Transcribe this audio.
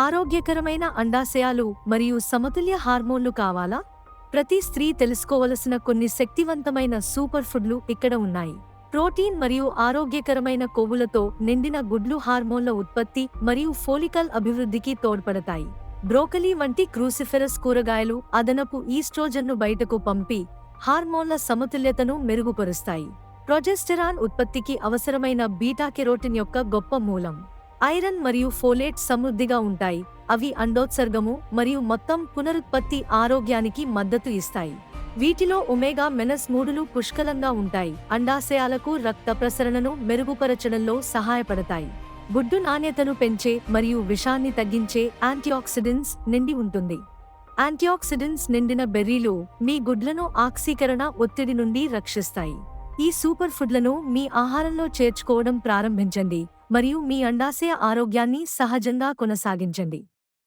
ఆరోగ్యకరమైన అండాశయాలు మరియు సమతుల్య హార్మోన్లు కావాలా? ప్రతి స్త్రీ తెలుసుకోవలసిన కొన్ని శక్తివంతమైన సూపర్ ఫుడ్లు ఇక్కడ ఉన్నాయి. ప్రోటీన్ మరియు ఆరోగ్యకరమైన కొవ్వులతో నిండిన గుడ్లు హార్మోన్ల ఉత్పత్తి మరియు ఫోలికల్ అభివృద్ధికి తోడ్పడతాయి. బ్రోకలీ వంటి క్రూసిఫెరస్ కూరగాయలు అదనపు ఈస్ట్రోజన్ను బయటకు పంపి హార్మోన్ల సమతుల్యతను మెరుగుపరుస్తాయి. ప్రొజెస్టెరాన్ ఉత్పత్తికి అవసరమైన బీటా కెరోటిన్ యొక్క గొప్ప మూలం. ఐరన్ మరియు ఫోలేట్ సమృద్ధిగా ఉంటాయి, అవి అండోత్సర్గము మరియు మొత్తం పునరుత్పత్తి ఆరోగ్యానికి మద్దతు ఇస్తాయి. వీటిలో ఒమేగా -3లు పుష్కలంగా ఉంటాయి, అండాశయాలకు రక్త ప్రసరణను మెరుగుపరచడంలో సహాయపడతాయి. గుడ్డు నాణ్యతను పెంచే మరియు విషాన్ని తగ్గించే యాంటీఆక్సిడెంట్స్ నిండి ఉంటుంది. యాంటీఆక్సిడెంట్స్ నిండిన బెర్రీలు మీ గుడ్లను ఆక్సీకరణ ఒత్తిడి నుండి రక్షిస్తాయి. ఈ సూపర్ ఫుడ్లను మీ ఆహారంలో చేర్చుకోవడం ప్రారంభించండి మరియు మీ అండాశయ ఆరోగ్యాన్ని సహజంగా కొనసాగించండి.